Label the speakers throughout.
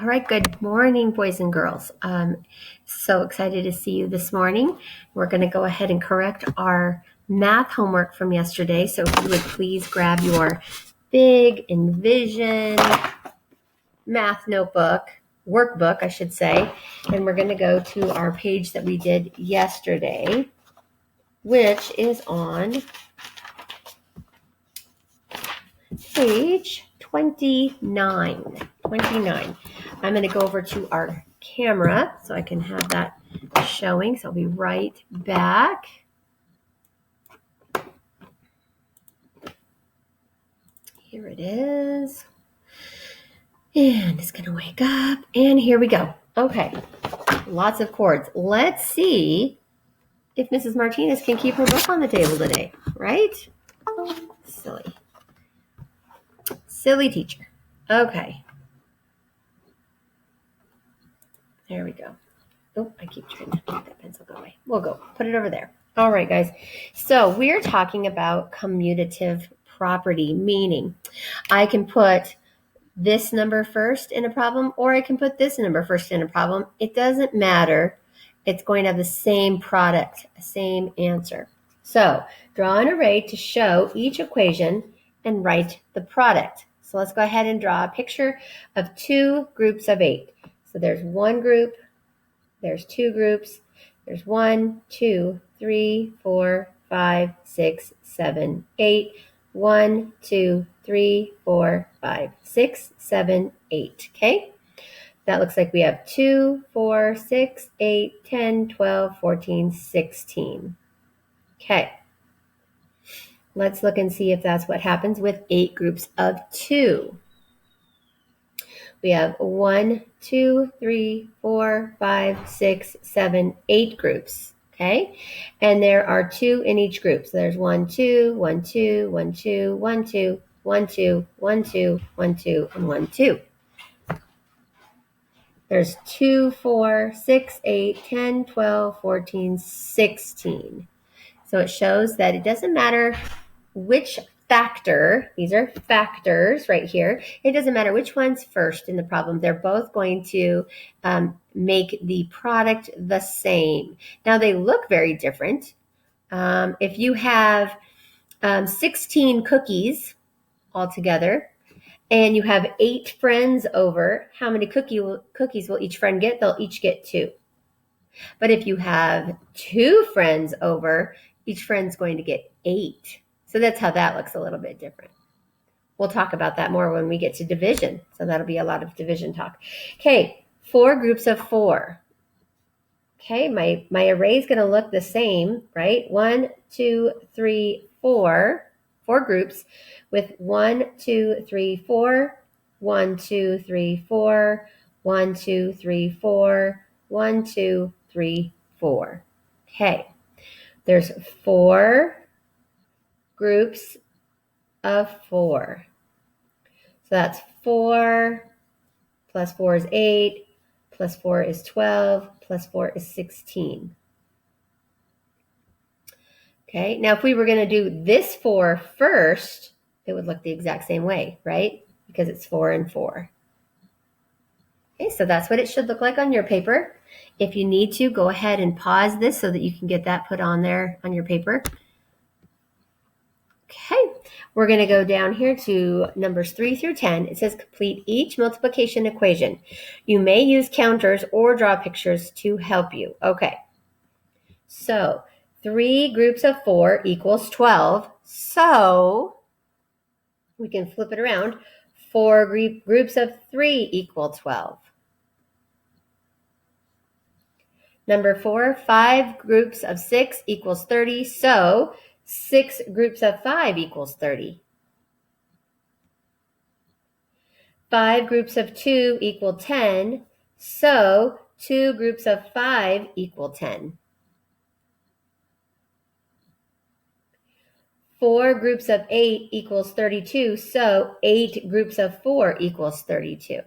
Speaker 1: All right, good morning, boys and girls. So excited to see you this morning. We're going to go ahead and correct our math homework from yesterday. So if you would please grab your big enVision math notebook, workbook, I should say, and we're going to go to our page that we did yesterday, which is on page 29. I'm going to go over to our camera so I can have that showing. So I'll be right back. Here it is. And it's going to wake up. And here we go. Okay. Lots of chords. Let's see if Mrs. Martinez can keep her book on the table today, right? Silly teacher. Okay. There we go. Oh, I keep trying to make that pencil go away. We'll go. Put it over there. All right, guys. So we're talking about commutative property, meaning I can put this number first in a problem, or I can put this number first in a problem. It doesn't matter. It's going to have the same product, same answer. So draw an array to show each equation and write the product. So let's go ahead and draw a picture of two groups of 8. So there's one group, there's two groups, there's 1, 2, 3, 4, 5, 6, 7, 8. 1, 2, 3, 4, 5, 6, 7, 8. Okay? That looks like we have 2, 4, 6, 8, 10, 12, 14, 16. Okay. Let's look and see if that's what happens with 8 groups of 2. We have 1, 2, 3, 4, 5, 6, 7, 8 groups. Okay, and there are 2 in each group. So there's 1, 2, 1, 2, 1, 2, 1, 2, 1, 2, 1, 2, 1, 2, and 1, 2. There's 2, 4, 6, 8, 10, 12, 14, 16. So it shows that it doesn't matter which factor, these are factors right here. It doesn't matter which one's first in the problem. They're both going to make the product the same. Now they look very different. If you have 16 cookies altogether and you have 8 friends over, how many cookies will each friend get? They'll each get 2. But if you have 2 friends over, each friend's going to get 8. So that's how that looks a little bit different. We'll talk about that more when we get to division. So that'll be a lot of division talk. Okay, 4 groups of 4. Okay, my array is going to look the same, right? 1, 2, 3, 4. 4 groups with 1, 2, 3, 4, 1, 2, 3, 4, 1, 2, 3, 4, 1, 2, 3, 4. Okay, there's 4 groups of 4. So that's 4 plus 4 is 8, plus 4 is 12, plus 4 is 16. Okay, now if we were going to do this 4 first, it would look the exact same way, right? Because it's 4 and 4. Okay, so that's what it should look like on your paper. If you need to, go ahead and pause this so that you can get that put on there on your paper. Okay, we're going to go down here to numbers 3 through 10. It says complete each multiplication equation. You may use counters or draw pictures to help you. Okay, so 3 groups of 4 equals 12. So we can flip it around. 4 groups of 3 equal 12. Number 4, 5 groups of 6 equals 30. So 6 groups of 5 equals 30. 5 groups of 2 equal 10. So 2 groups of 5 equal 10. 4 groups of 8 equals 32. So 8 groups of 4 equals 32.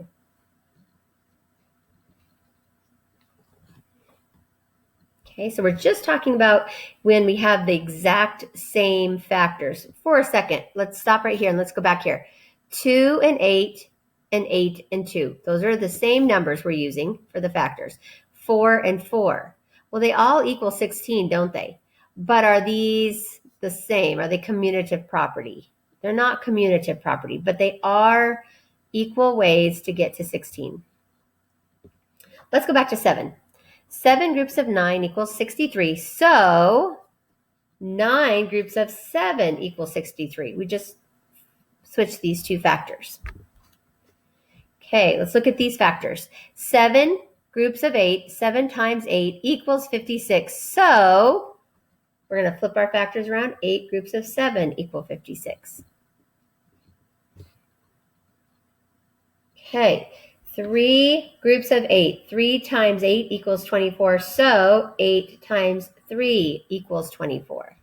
Speaker 1: Okay, so we're just talking about when we have the exact same factors. For a second, let's stop right here and let's go back here. 2 and 8 and 8 and 2. Those are the same numbers we're using for the factors. 4 and 4. Well, they all equal 16, don't they? But are these the same? Are they commutative property? They're not commutative property, but they are equal ways to get to 16. Let's go back to 7. 7 groups of 9 equals 63. So 9 groups of 7 equals 63. We just switch these two factors. Okay, let's look at these factors. 7 groups of 8, 7 times 8 equals 56. So we're going to flip our factors around. 8 groups of 7 equal 56. Okay, 3 groups of 8. 3 times 8 equals 24. So 8 times 3 equals 24.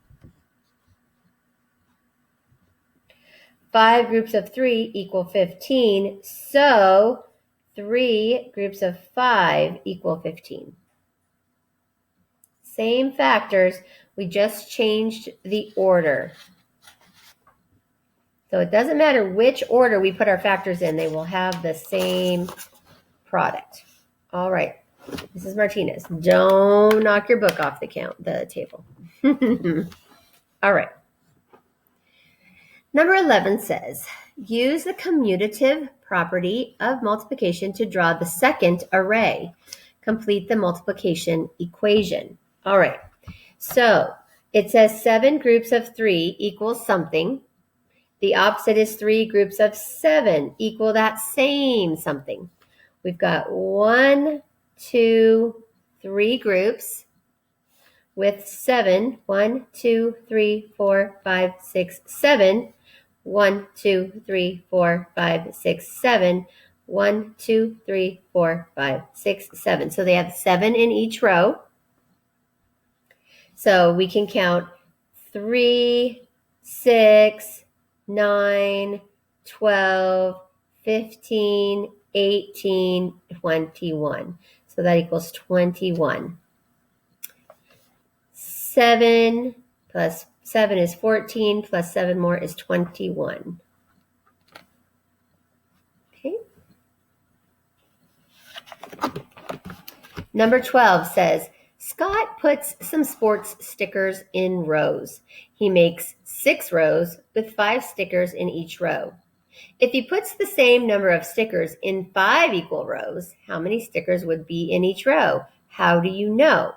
Speaker 1: 5 groups of 3 equal 15. So 3 groups of 5 equal 15. Same factors, we just changed the order. So it doesn't matter which order we put our factors in, they will have the same product. All right, Mrs. Martinez, don't knock your book off the table. All right. Number 11 says, use the commutative property of multiplication to draw the second array. Complete the multiplication equation. All right, so it says 7 groups of 3 equals something. The opposite is 3 groups of 7 equal that same something. We've got 1, 2, 3 groups with 7. 1, 2, 3, 4, 5, 6, 7. 1, 2, 3, 4, 5, 6, 7. 1, 2, 3, 4, 5, 6, 7. So they have 7 in each row. So we can count 3, 6, 9, 12, 15, 18, 21. So that equals 21. 7 plus 7 is 14, plus 7 more is 21. Okay. Number 12 says, Scott puts some sports stickers in rows. He makes 6 rows with 5 stickers in each row. If he puts the same number of stickers in 5 equal rows, how many stickers would be in each row? How do you know?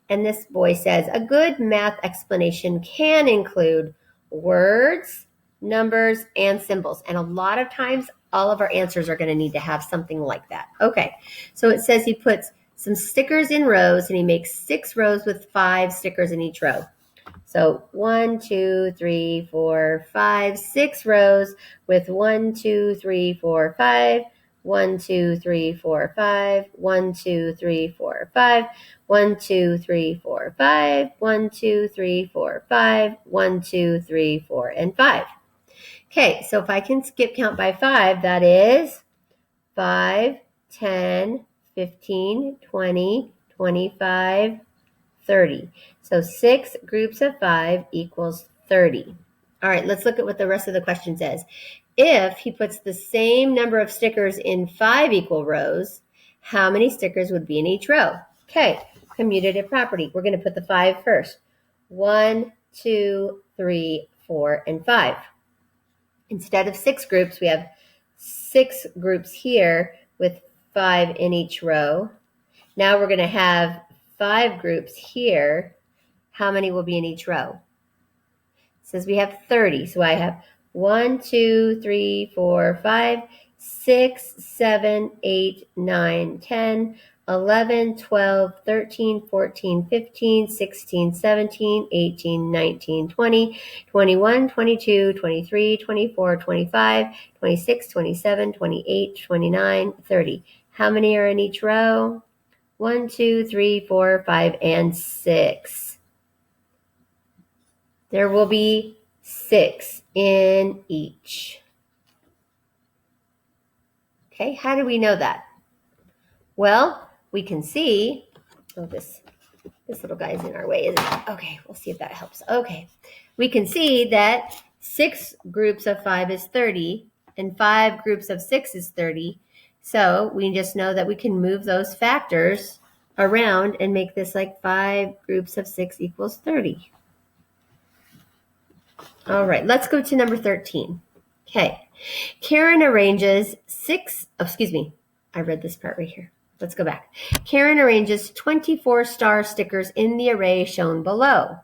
Speaker 1: And this boy says, a good math explanation can include words, numbers, and symbols. And a lot of times, all of our answers are going to need to have something like that. Okay, so it says he puts some stickers in rows, and he makes 6 rows with 5 stickers in each row. So 1, 2, 3, 4, 5, 6 rows with 1, 2, 3, 4, 5, 1, 2, 3, 4, 5, 1, 2, 3, 4, 5, 1, 2, 3, 4, 5, 1, 2, 3, 4, 5, 1, 2, 3, 4, and 5. Okay, so if I can skip count by 5, that is 5, 10, 15, 20, 25, 30. So 6 groups of 5 equals 30. All right, let's look at what the rest of the question says. If he puts the same number of stickers in 5 equal rows, how many stickers would be in each row? Okay, commutative property. We're going to put the 5 first. 1, 2, 3, 4, and 5. Instead of 6 groups, we have 6 groups here with 5 in each row. Now we're going to have 5 groups here. How many will be in each row? It says we have 30. So I have 1, 2, 3, 4, 5, 6, 7, 8, 9, 10, 11, 12, 13, 14, 15, 16, 17, 18, 19, 20, 21, 22, 23, 24, 25, 26, 27, 28, 29, 30. How many are in each row? 1, 2, 3, 4, 5, and 6. There will be 6 in each. Okay, how do we know that? Well, we can see, this little guy is in our way, isn't it? Okay, we'll see if that helps. Okay, we can see that 6 groups of 5 is 30. and 5 groups of 6 is 30. So we just know that we can move those factors around and make this like 5 groups of 6 equals 30. All right, let's go to number 13. Okay, Karen arranges I read this part right here. Let's go back. Karen arranges 24 star stickers in the array shown below.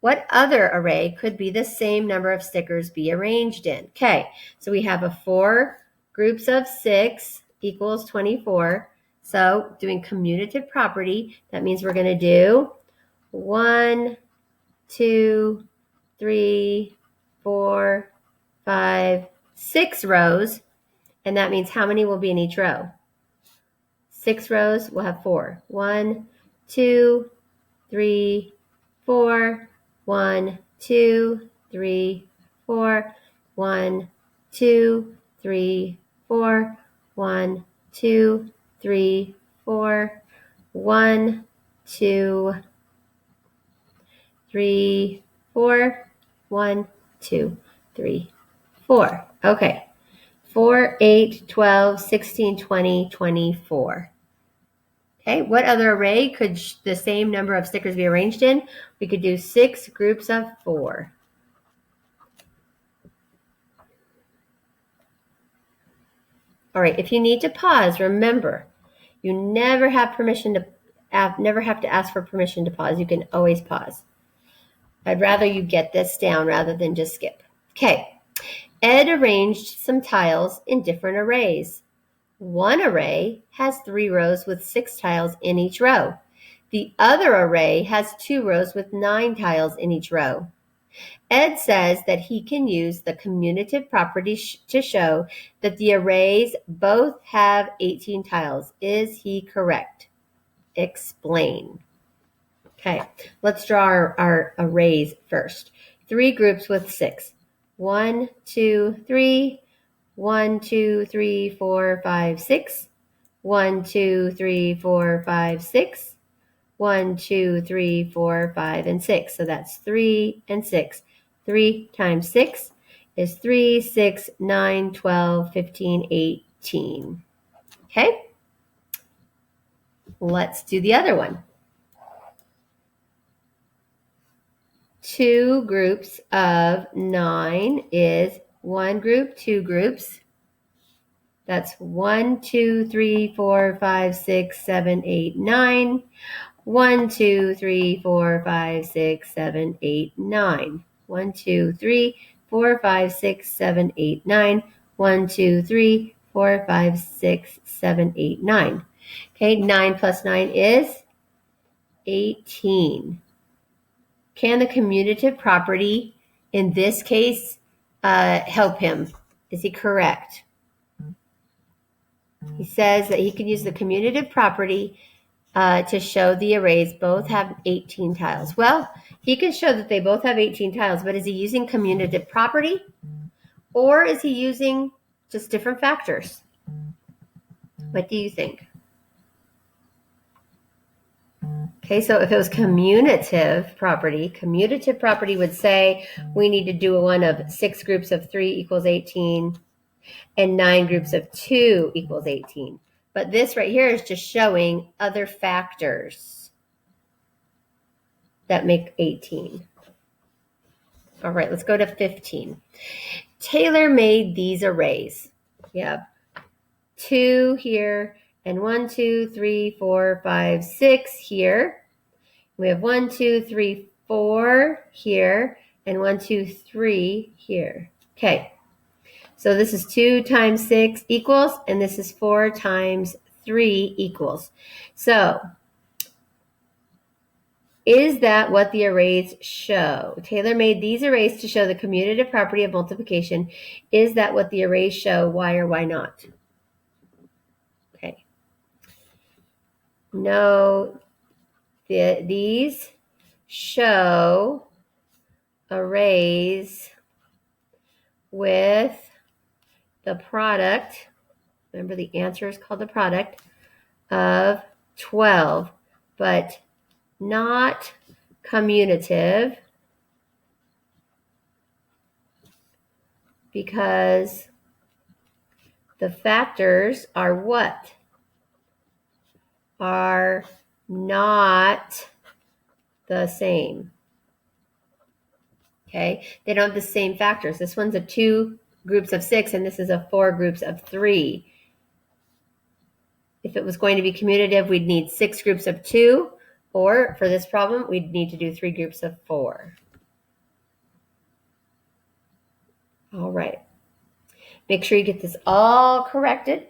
Speaker 1: What other array could be the same number of stickers be arranged in? Okay, so we have a 4 groups of 6 equals 24. So doing commutative property, that means we're going to do 1, 2, 3, 4, 5, 6 rows. And that means how many will be in each row? 6 rows, we'll have 4. 1, 2, 3, 4. 1, 2, 3, 4. 1, 2, 3, 4. 1, 2, 3, 4. 1, 2, 3, 4. 1, 2, 3, 4. Okay. 4, 8, 12, 16, 20, 24. Okay, what other array could the same number of stickers be arranged in? We could do 6 groups of 4. All right, if you need to pause, remember, you never have to ask for permission to pause. You can always pause. I'd rather you get this down rather than just skip. Okay, Ed arranged some tiles in different arrays. One array has 3 rows with 6 tiles in each row. The other array has 2 rows with 9 tiles in each row. Ed says that he can use the commutative property to show that the arrays both have 18 tiles. Is he correct? Explain. Okay, let's draw our arrays first. 3 groups with 6. 1, 2, 3. 1, 2, 3, 4, 5, 6. 1, 2, 3, 4, 5, 6. 1, 2, 3, 4, 5, and 6. So that's 3 and 6. 3 times 6 is 3, 6, 9, 12, 15, 18. Okay? Let's do the other one. 2 groups of 9 is 1 group, 2 groups. That's 1, 2, 3, 4, 5, 6, 7, 8, 9. 1, 2, 3, 4, 5, 6, 7, 8, 9. 1, 2, 3, 4, 5, 6, 7, 8, 9. 1, 2, 3, 4, 5, 6, 7, 8, 9. Okay, 9 plus 9 is 18. Can the commutative property in this case help him? Is he correct? He says that he can use the commutative property to show the arrays both have 18 tiles. Well, he can show that they both have 18 tiles, but is he using commutative property or is he using just different factors? What do you think? Okay, so if it was commutative property would say we need to do one of 6 groups of 3 equals 18 and 9 groups of 2 equals 18. But this right here is just showing other factors that make 18. All right, let's go to 15. Taylor made these arrays. We have 2 here and 1, 2, 3, 4, 5, 6 here. We have 1, 2, 3, 4 here and 1, 2, 3 here. Okay. So this is 2 times 6 equals, and this is 4 times 3 equals. So is that what the arrays show? Taylor made these arrays to show the commutative property of multiplication. Is that what the arrays show? Why or why not? Okay. No, these show arrays with the product, remember the answer is called the product, of 12, but not commutative because The factors are what? Are not the same. Okay, they don't have the same factors. This one's a 2 groups of 6, and this is a 4 groups of 3. If it was going to be commutative, we'd need 6 groups of 2, or for this problem, we'd need to do 3 groups of 4. All right. Make sure you get this all corrected,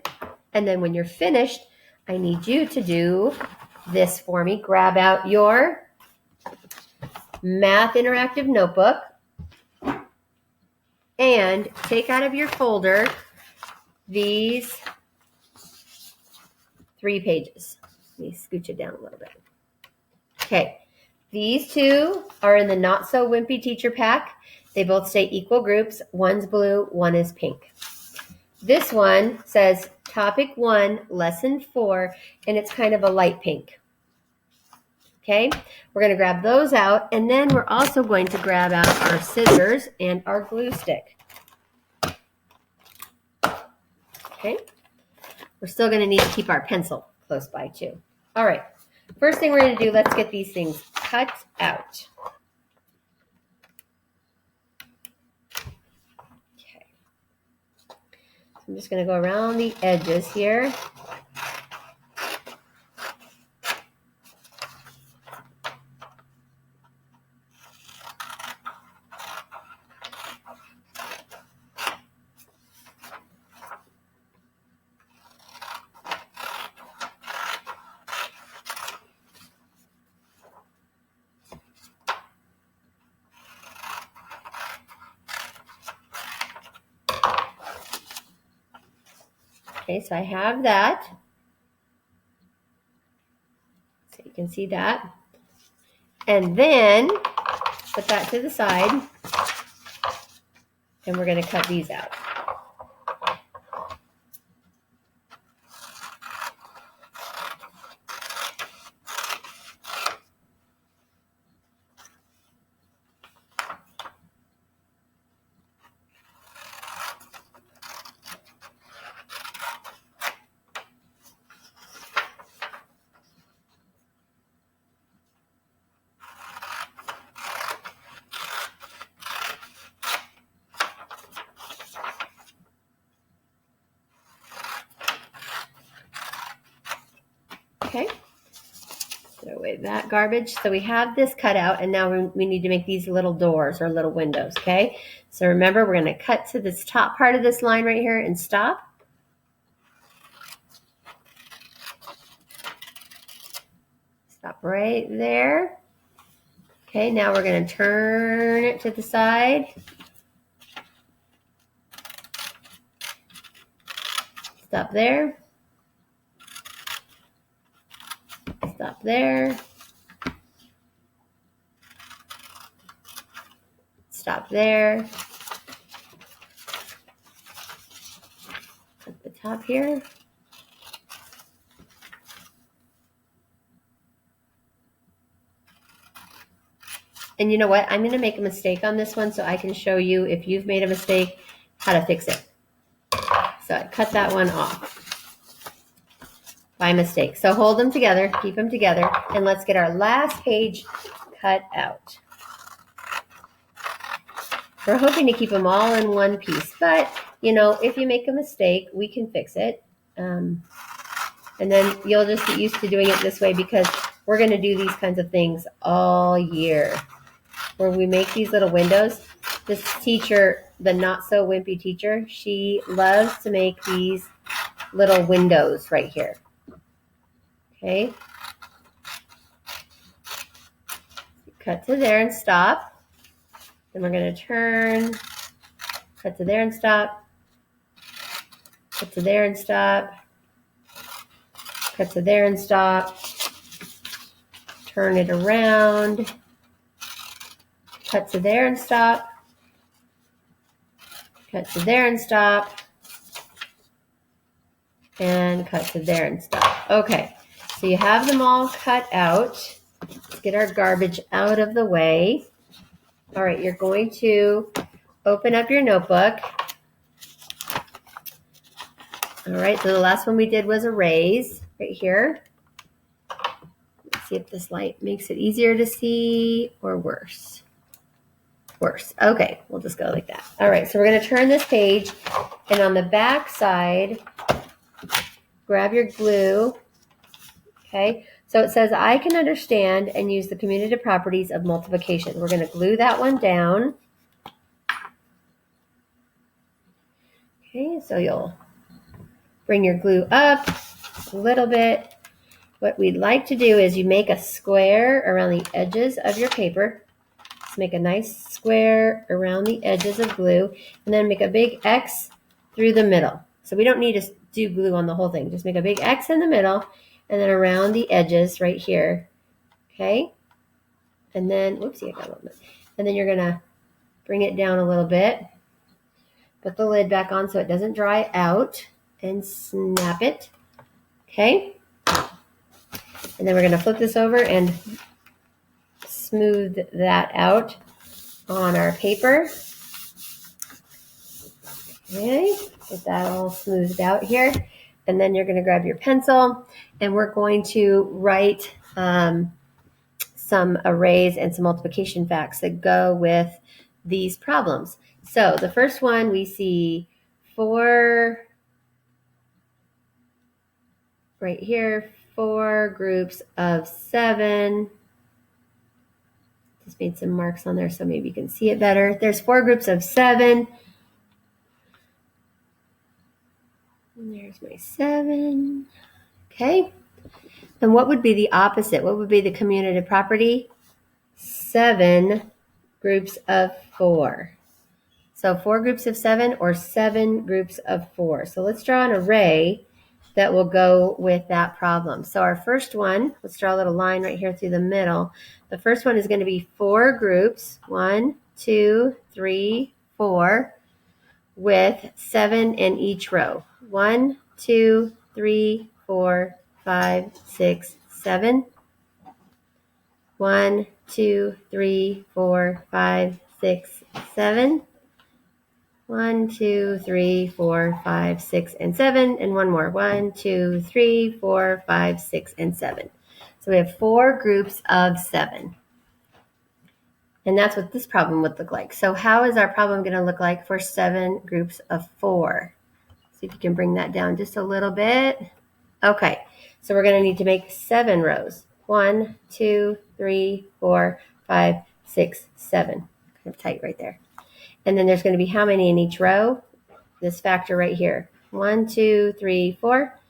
Speaker 1: and then when you're finished, I need you to do this for me. Grab out your Math Interactive Notebook and take out of your folder these 3 pages. Let me scooch it down a little bit. Okay, these 2 are in the Not So Wimpy Teacher Pack. They both say equal groups. One's blue, one is pink. This one says Topic 1, Lesson 4, and it's kind of a light pink. Okay, we're going to grab those out, and then we're also going to grab out our scissors and our glue stick. Okay, we're still going to need to keep our pencil close by too. All right, first thing we're going to do, let's get these things cut out. Okay, so I'm just going to go around the edges here. Okay, so I have that. So you can see that. And then put that to the side. And we're going to cut these out. Okay, throw away that garbage. So we have this cut out, and now we need to make these little doors or little windows, okay? So remember, we're going to cut to this top part of this line right here and stop. Stop right there. Okay, now we're going to turn it to the side. Stop there. Stop there. Stop there. At the top here. And you know what? I'm going to make a mistake on this one so I can show you, if you've made a mistake, how to fix it. So I cut that one off by mistake. So hold them together, keep them together, and let's get our last page cut out. We're hoping to keep them all in one piece, but you know, if you make a mistake, we can fix it. And then you'll just get used to doing it this way, because we're going to do these kinds of things all year. Where we make these little windows. This teacher, the Not So Wimpy teacher, she loves to make these little windows right here. Okay. Cut to there and stop. Then we're going to turn, cut to there and stop. Cut to there and stop. Cut to there and stop. Turn it around. Cut to there and stop. Cut to there and stop. And cut to there and stop. Okay, so you have them all cut out. Let's get our garbage out of the way. All right, you're going to open up your notebook. All right, so the last one we did was arrays right here. Let's see if this light makes it easier to see or worse. Worse. Okay, we'll just go like that. All right, so we're going to turn this page, and on the back side, grab your glue. Okay, so it says, I can understand and use the commutative properties of multiplication. We're going to glue that one down. Okay, so you'll bring your glue up a little bit. What we'd like to do is you make a square around the edges of your paper. Just make a nice square around the edges of glue, and then make a big X through the middle. So we don't need to do glue on the whole thing. Just make a big X in the middle, and then around the edges right here. Okay? And then, whoopsie, I got a little bit. And then you're going to bring it down a little bit. Put the lid back on so it doesn't dry out, and snap it. Okay? And then we're going to flip this over and smooth that out on our paper. Okay, get that all smoothed out here. And then you're going to grab your pencil, and we're going to write some arrays and some multiplication facts that go with these problems. So the first one, we see 4, right here, 4 groups of 7. Just made some marks on there so maybe you can see it better. There's 4 groups of 7. And there's my 7. Okay. And what would be the opposite? What would be the commutative property? 7 groups of 4. So 4 groups of 7 or 7 groups of 4. So let's draw an array that will go with that problem. So our first one, let's draw a little line right here through the middle. The first one is going to be 4 groups, 1, 2, 3, 4, with 7 in each row. 1, 2, 3, 4, 5, 6, 7. 1, 2, 3, 4, 5, 6, 7. 1, 2, 3, 4, 5, 6, and 7. And one more. 1, 2, 3, 4, 5, 6, and 7. So we have 4 groups of 7. And that's what this problem would look like. So how is our problem going to look like for 7 groups of 4? See if you can bring that down just a little bit. Okay, so we're going to need to make 7 rows. 1, 2, 3, 4, 5, 6, 7. Kind of tight right there. And then there's going to be how many in each row? This factor right here. 1, 2, 3, 4.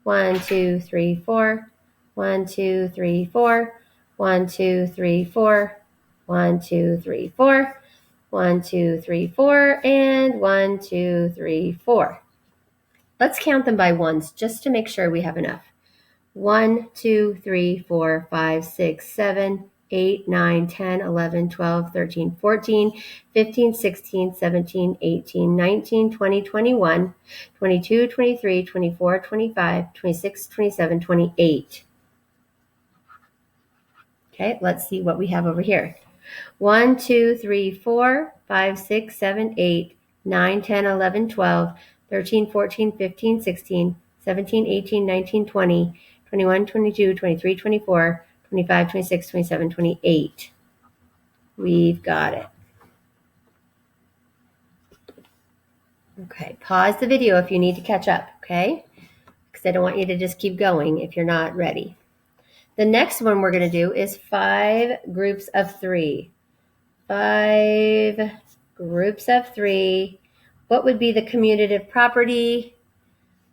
Speaker 1: 1, 2, 3, 4. 1, 2, 3, 4. 1, 2, 3, 4. 1, 2, 3, 4. 1, 2, 3, 4. And 1, 2, 3, 4. Let's count them by ones just to make sure we have enough. 1, 2, 3, 4, 5, 6, 7, 8, 9, 10, 11, 12, 13, 14, 15, 16, 17, 18, 19, 20, 21, 22, 23, 24, 25, 26, 27, 28. Okay, let's see what we have over here. 1, 2, 3, 4, 5, 6, 7, 8, 9, 10, 11, 12, 13, 14, 15, 16, 17, 18, 19, 20, 21, 22, 23, 24, 25, 26, 27, 28. We've got it. Okay, pause the video if you need to catch up, okay? Because I don't want you to just keep going if you're not ready. The next one we're going to do is 5 groups of 3. 5 groups of 3. What would be the commutative property?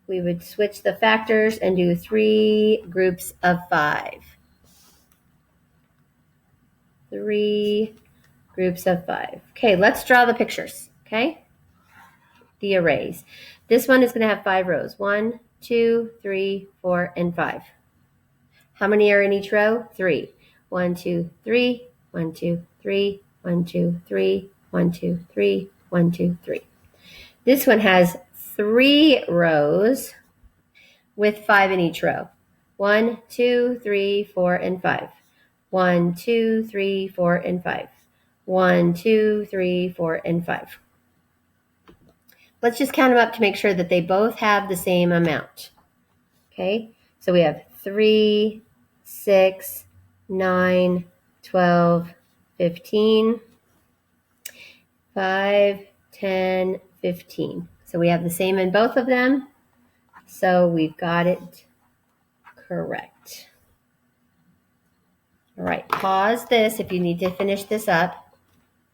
Speaker 1: We would switch the factors and do 3 groups of 5. 3 groups of 5. Okay, let's draw the pictures, okay? The arrays. This one is going to have 5 rows. 1, 2, 3, 4, and 5. How many are in each row? 3. 1, 2, 3, 1, 2, 3, 1, 2, 3, 1, 2, 3, 1, 2, 3. This one has 3 rows with 5 in each row. 1, 2, 3, 4, and 5. 1, 2, 3, 4, and 5. 1, 2, 3, 4, and 5. let's just count them up to make sure that they both have the same amount. Okay, so we have 3, 6, 9, 12, 15, 5, 10, 15. So we have the same in both of them. So we've got it correct. All right, pause this if you need to finish this up.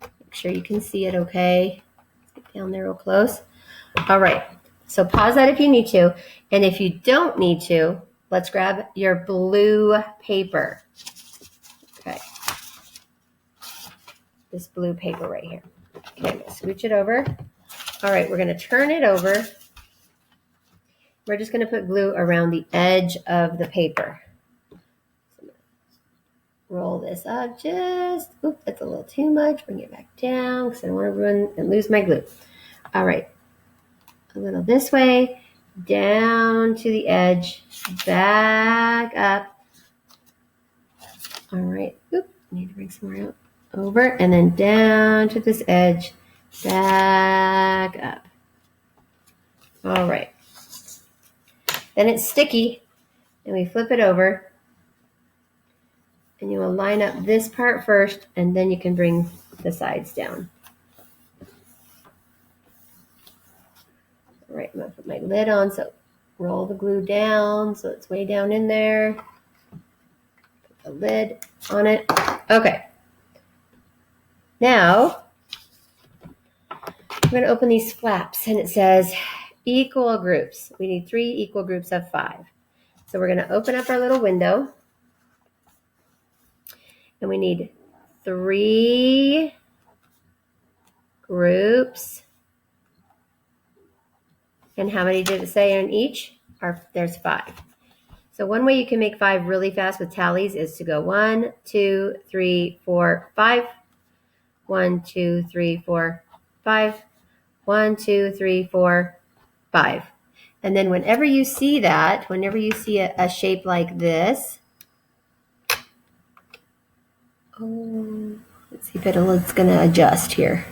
Speaker 1: Make sure you can see it okay. Get down there real close. All right, so pause that if you need to. And if you don't need to, let's grab your blue paper. Okay. This blue paper right here. Okay, I'm gonna scooch it over. All right, we're gonna turn it over. We're just gonna put glue around the edge of the paper. So roll this up just, oops, that's a little too much. Bring it back down because I don't want to ruin and lose my glue. All right, a little this way, down to the edge, back up. All right, oop, need to bring some more out. Over and then down to this edge, back up. All right. Then it's sticky, and we flip it over. And you will line up this part first, and then you can bring the sides down. All right, I'm going to put my lid on, so roll the glue down so it's way down in there. Put the lid on it. Okay. Now, I'm going to open these flaps, and it says equal groups. We need 3 equal groups of 5. So we're going to open up our little window, and we need 3 groups. And how many did it say in each? There's 5. So one way you can make 5 really fast with tallies is to go 1, 2, 3, 4, 5. 1, 2, 3, 4, 5. 1, 2, 3, 4, 5. And then whenever you see that, whenever you see a shape like this, let's see if it's going to adjust here.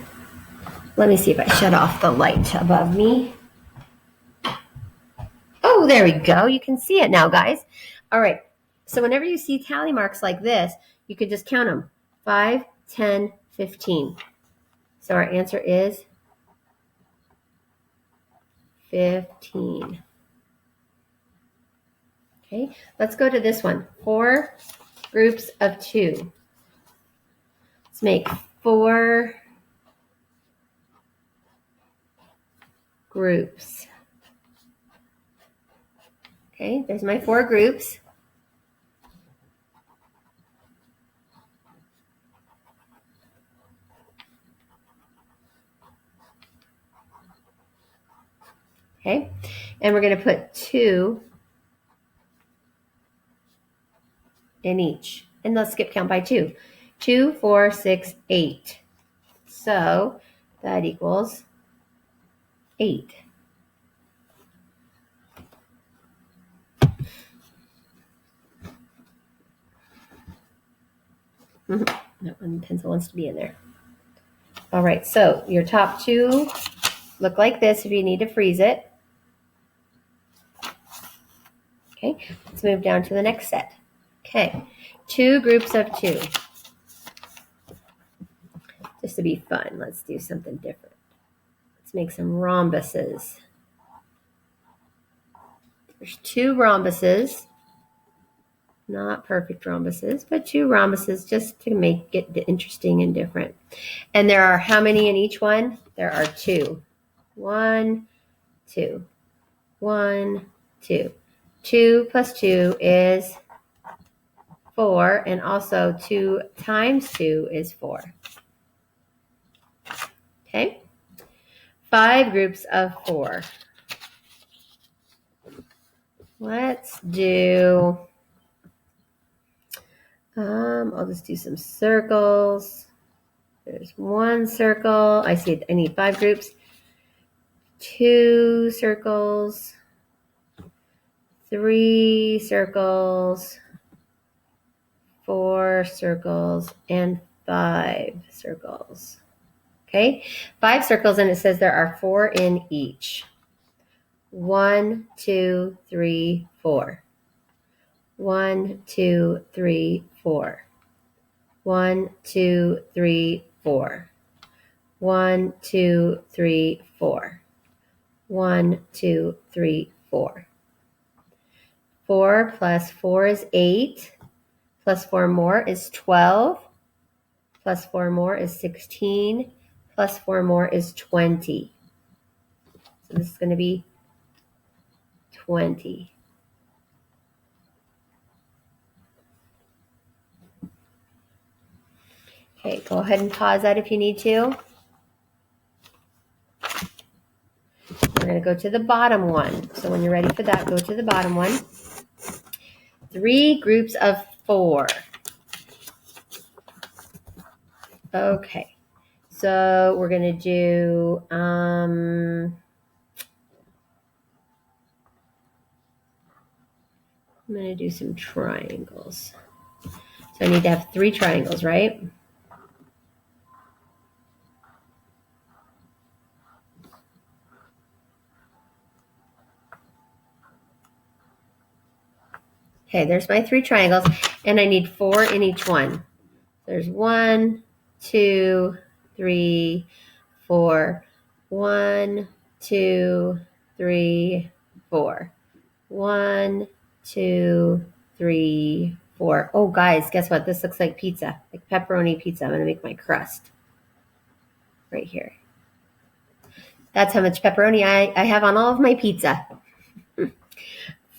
Speaker 1: Let me see if I shut off the light above me. Oh, there we go. You can see it now, guys. All right. So whenever you see tally marks like this, you could just count them. 5, 10, 15. So our answer is 15. Okay, let's go to this one. 4 groups of 2. Let's make 4 groups. Okay, there's my 4 groups. Okay, and we're going to put 2 in each. And let's skip count by 2. 2, 4, 6, 8. So that equals 8. That one pencil wants to be in there. All right, so your top 2 look like this if you need to freeze it. Okay, let's move down to the next set. Okay, 2 groups of 2. Just to be fun, let's do something different. Let's make some rhombuses. There's 2 rhombuses. Not perfect rhombuses, but 2 rhombuses just to make it interesting and different. And there are how many in each one? There are 2. 1, 2. 1, 2. 2 plus 2 is 4, and also 2 times 2 is 4. Okay? 5 groups of 4. Let's do, I'll just do some circles. There's 1 circle. I need 5 groups. 2 circles. 3 circles. 4 circles. And 5 circles. Okay, 5 circles, and it says there are 4 in each. 1, 2, 3, 4. 1, 2, 3, 4. 1, 2, 3, 4. 1, 2, 3, 4. 1, 2, 3, 4. 4 plus 4 is 8. Plus 4 more is 12. Plus 4 more is 16. Plus 4 more is 20. So this is going to be 20. Okay, go ahead and pause that if you need to. We're going to go to the bottom one. So when you're ready for that, go to the bottom one. 3 groups of 4. Okay, so we're going to do, I'm going to do some triangles. So I need to have 3 triangles, right? Okay, there's my 3 triangles, and I need 4 in each one. There's 1, 2, 3, 4. 1, 2, 3, 4. 1, 2, 3, 4. Oh, guys, guess what? This looks like pizza, like pepperoni pizza. I'm going to make my crust right here. That's how much pepperoni I have on all of my pizza.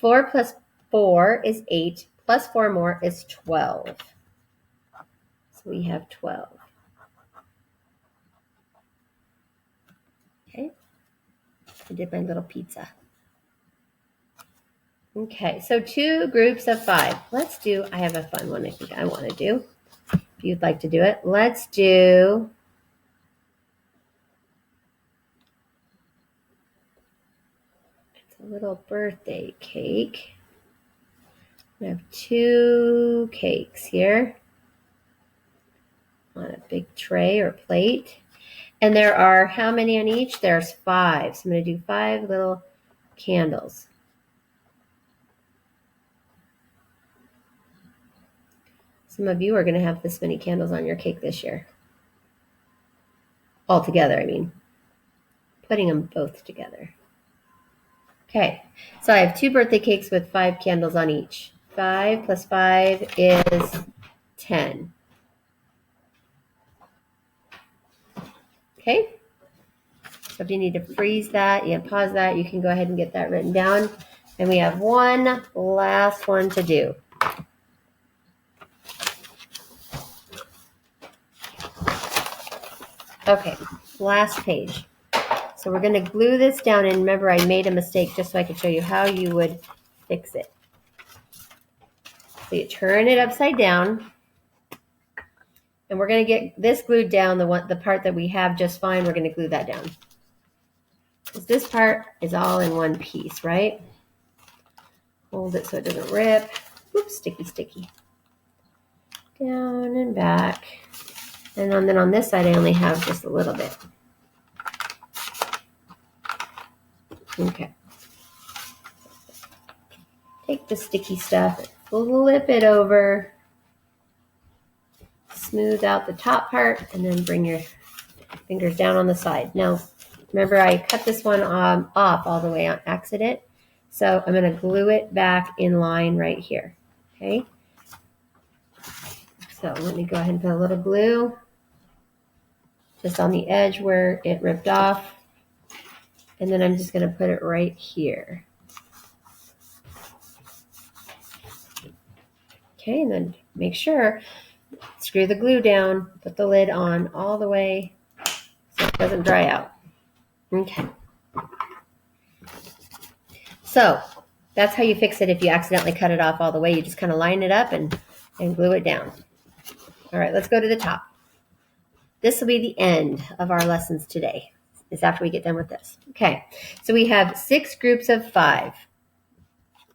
Speaker 1: 4 plus 4 is 8. Plus 4 more is 12. So we have 12. Okay. I did my little pizza. Okay, so 2 groups of 5. Let's do, I have a fun one I think I want to do. If you'd like to do it, let's do, it's a little birthday cake. I have 2 cakes here on a big tray or plate. And there are how many on each? There's 5. So I'm going to do 5 little candles. Some of you are going to have this many candles on your cake this year. All together, I mean. Putting them both together. Okay, so I have 2 birthday cakes with 5 candles on each. 5 plus 5 is 10. Okay, so if you need to freeze that, pause that, you can go ahead and get that written down. And we have one last one to do. Okay, last page. So we're going to glue this down, and remember I made a mistake just so I could show you how you would fix it. So you turn it upside down, and we're going to get this glued down, the part that we have just fine, we're going to glue that down. Because this part is all in one piece, right? Hold it so it doesn't rip. Oops, sticky, sticky. Down and back. And then on this side, I only have just a little bit. Okay. Take the sticky stuff and flip it over. Smooth out the top part, and then bring your fingers down on the side. Now, remember I cut this one off all the way on accident. So I'm going to glue it back in line right here. Okay. So let me go ahead and put a little glue just on the edge where it ripped off. And then I'm just going to put it right here. Okay, and then make sure, screw the glue down, put the lid on all the way so it doesn't dry out. Okay. So that's how you fix it if you accidentally cut it off all the way. You just kind of line it up and glue it down. All right, let's go to the top. This will be the end of our lessons today. Is after we get done with this. Okay, so we have 6 groups of 5.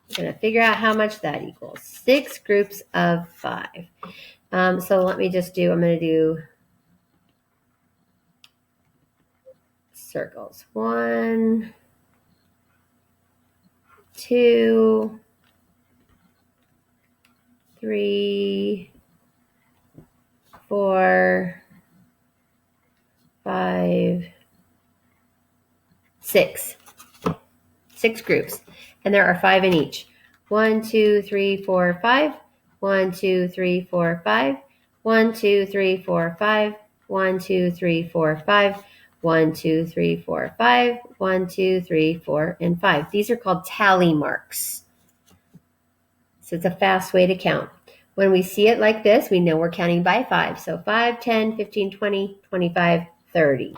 Speaker 1: We're going to figure out how much that equals. 6 groups of 5. So let me just do, I'm going to do circles. 1, 2, 3, 4, 5, 6. 6 groups. And there are 5 in each. 1, 2, 3, 4, 5. 1, 2, 3, 4, 5. 1, 2, 3, 4, 5. 1, 2, 3, 4, 5. 1, 2, 3, 4, 5. 1, 2, 3, 4, and 5. These are called tally marks. So it's a fast way to count. When we see it like this, we know we're counting by 5. So 5, 10, 15, 20, 25, 30.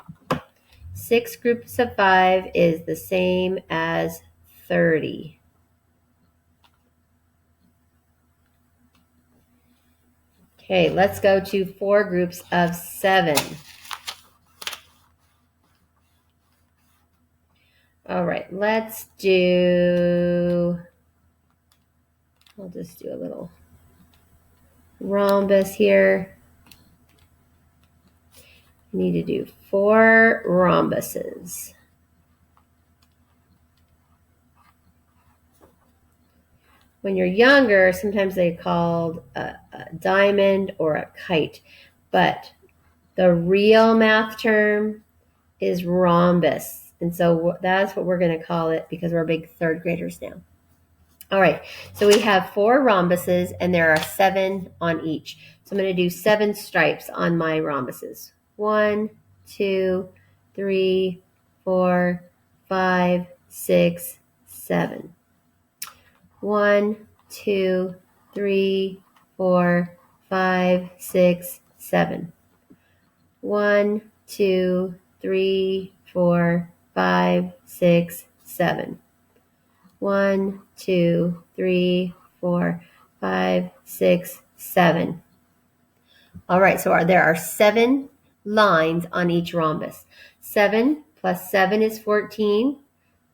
Speaker 1: 6 groups of 5 is the same as 30. Okay, let's go to 4 groups of 7. All right, let's do, I'll just do a little rhombus here. I need to do 4 rhombuses. When you're younger, sometimes they're called a diamond or a kite, but the real math term is rhombus. And so that's what we're going to call it because we're big 3rd graders now. All right, so we have 4 rhombuses and there are 7 on each. So I'm going to do 7 stripes on my rhombuses. 1, 2, 3, 4, 5, 6, 7. 1, 2, 3, 4, 5, 6, 7. 1, 2, 3, 4, 5, 6, 7. 1, 2, 3, 4, 5, 6, 7. All right, so there are 7 lines on each rhombus. 7 plus 7 is 14,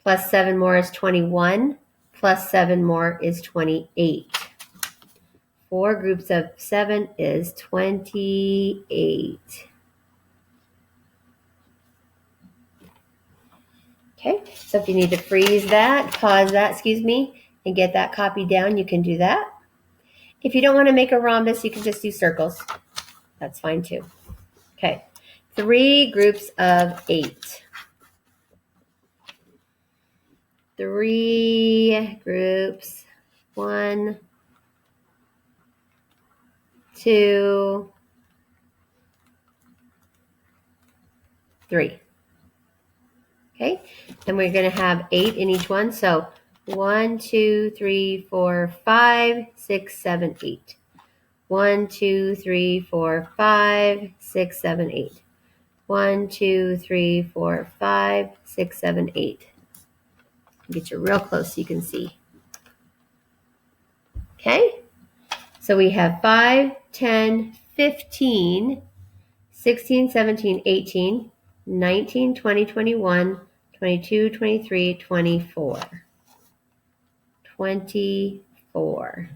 Speaker 1: plus 7 more is 21, plus 7 more is 28. 4 groups of 7 is 28. Okay, so if you need to freeze that, pause that, and get that copied down, you can do that. If you don't want to make a rhombus, you can just do circles. That's fine too. Okay, 3 groups of 8. 3 groups. 1, 2, 3. Okay, and we're going to have 8 in each one. So 1, 2, 3, 4, 5, 6, 7, 8. 1, 2, 3, 4, 5, 6, 7, 8. 1, 2, 3, 4, 5, 6, 7, 8. Get you real close so you can see. Okay, so we have 5, 10, 15, 16, 17, 18, 19, 20, 21, 22, 23, 24. 24.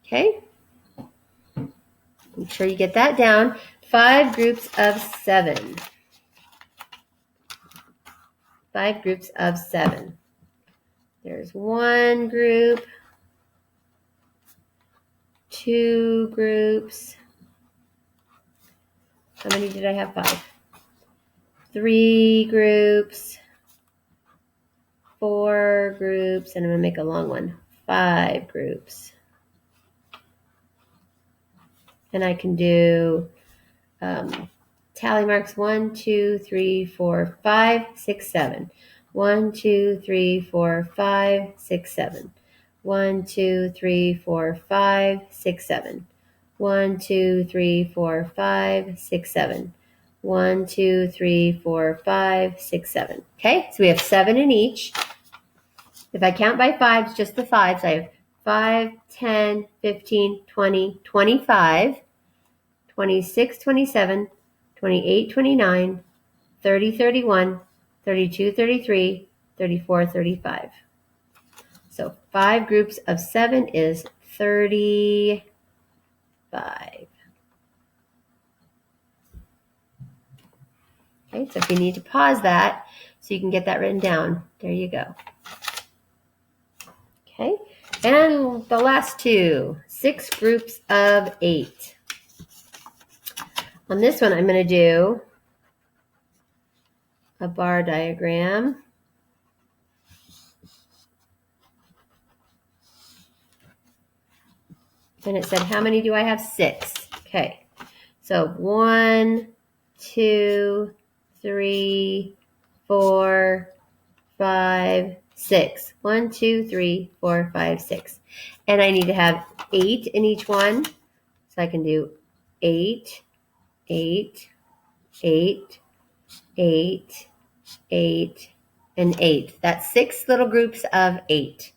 Speaker 1: Okay, make sure you get that down. 5 groups of 7. 5 groups of 7. There's 1 group, 2 groups. How many did I have? 5. 3 groups, 4 groups, and I'm going to make a long one. 5 groups. And I can do tally marks 1, 2, 3, 4, 5, 6, 7. 1, 2, 3, 4, 5, 6, 7. 1, 2, 3, 4, 5, 6, 7. 1, 2, 3, 4, 5, 6, 7. 1, 2, 3, 4, 5, 6, 7. Okay, so we have 7 in each. If I count by 5s, just the 5s, I have 5, 10, 15, 20, 25, 26, 27, 28, 29, 30, 31, 32, 33, 34, 35. So 5 groups of 7 is 35. Okay, so if you need to pause that so you can get that written down, there you go. Okay, and the last two, 6 groups of 8. On this one, I'm going to do a bar diagram. And it said, how many do I have? 6. Okay, so 1, 2, 3, 4, 5, 6. 1, 2, 3, 4, 5, 6. And I need to have 8 in each one. So I can do 8, 8, 8, 8, 8, and 8. That's 6 little groups of 8.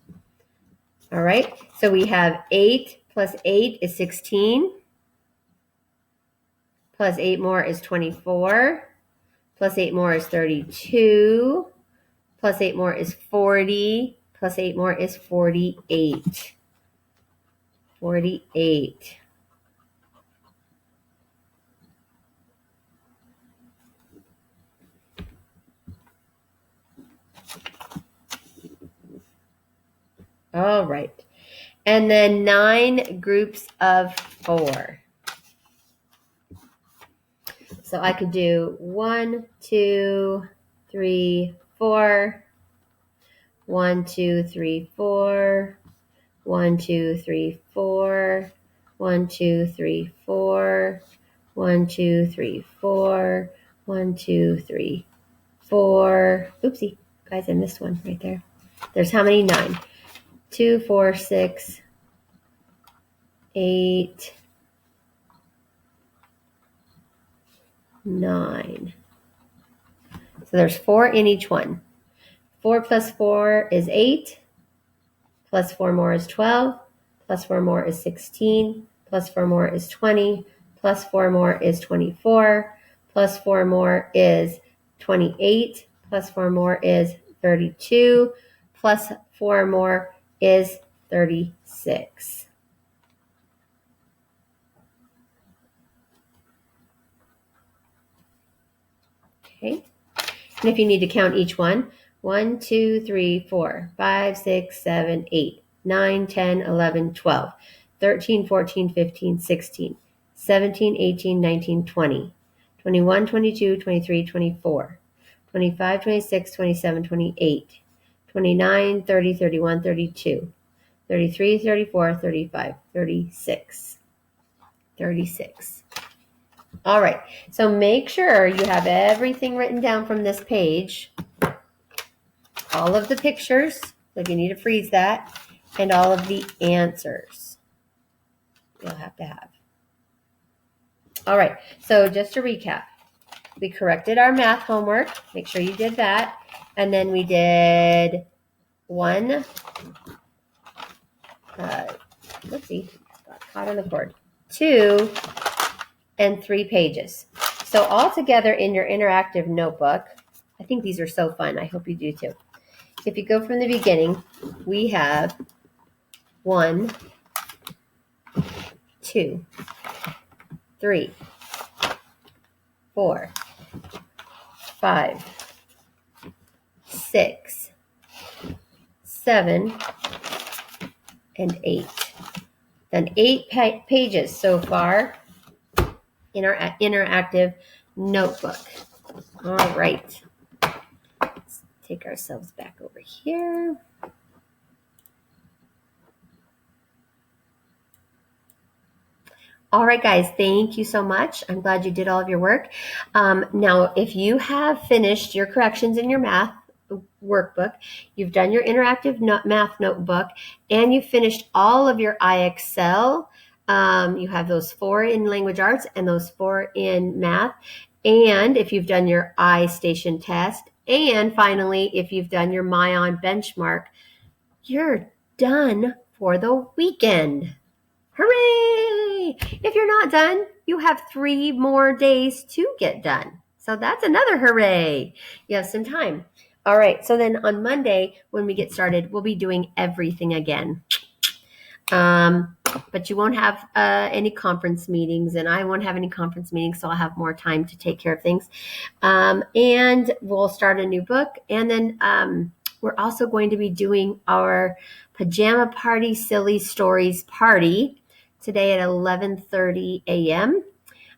Speaker 1: All right, so we have 8 plus 8 is 16. Plus 8 more is 24. Plus 8 more is 32. Plus 8 more is 40. Plus 8 more is 48. 48. All right. And then 9 groups of 4. So I could do 1, 2, 3, 4. 1, 2, 3, 4. 1, 2, 3, 4. 1, 2, 3, 4. 1, 2, 3, 4. 1, 2, 3, 4. Oopsie, guys, I missed one right there. There's how many? 9. 2, 4, 6, 8, 9. So there's 4 in each one. 4 plus 4 is 8. Plus 4 more is 12. Plus 4 more is 16. Plus 4 more is 20. Plus 4 more is 24. Plus 4 more is 28. Plus 4 more is 32. Plus 4 more is 36. Okay. And if you need to count each one, 1, 2, 3, 4, 5, 6, 7, 8, 9, 10, 11, 12, 13, 14, 15, 16, 17, 18, 19, 20, 21, 22, 23, 24, 25, 26, 27, 28, 29, 30, 31, 32, 33, 34, 35, 36. 36. All right, so make sure you have everything written down from this page, all of the pictures, if you need to freeze that, and all of the answers you'll have to have. All right, so just to recap, we corrected our math homework. Make sure you did that. And then we did 1, whoopsie, got caught on the cord, 2, and 3 pages. So all together in your interactive notebook, I think these are so fun. I hope you do too. If you go from the beginning, we have 1, 2, 3, 4, 5, 6, 7, and 8. Done 8 pages so far in our interactive notebook. All right. Let's take ourselves back over here. All right, guys, thank you so much. I'm glad you did all of your work. Now, if you have finished your corrections in your math workbook, you've done your interactive math notebook, and you've finished all of your iExcel, you have those 4 in language arts and those 4 in math. And if you've done your iStation test, and finally, if you've done your MyOn benchmark, you're done for the weekend. Hooray! If you're not done, you have 3 more days to get done. So that's another hooray. You have some time. All right, so then on Monday, when we get started, we'll be doing everything again. But you won't have any conference meetings, and I won't have any conference meetings, so I'll have more time to take care of things. And we'll start a new book. And then we're also going to be doing our pajama party, silly stories party today at 11:30 a.m.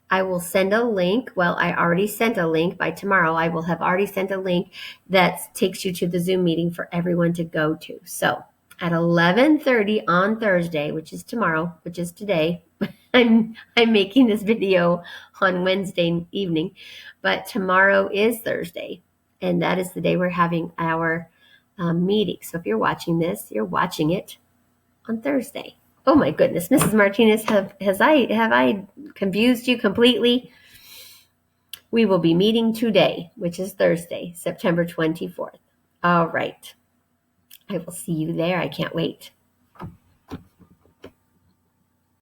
Speaker 1: I will send a link. Well, I already sent a link. By tomorrow, I will have already sent a link that takes you to the Zoom meeting for everyone to go to. So at 11:30 on Thursday, which is tomorrow, which is today, I'm making this video on Wednesday evening, but tomorrow is Thursday, and that is the day we're having our meeting. So if you're watching this, you're watching it on Thursday. Oh my goodness, Mrs. Martinez, have I confused you completely? We will be meeting today, which is Thursday, September 24th. All right. I will see you there. I can't wait.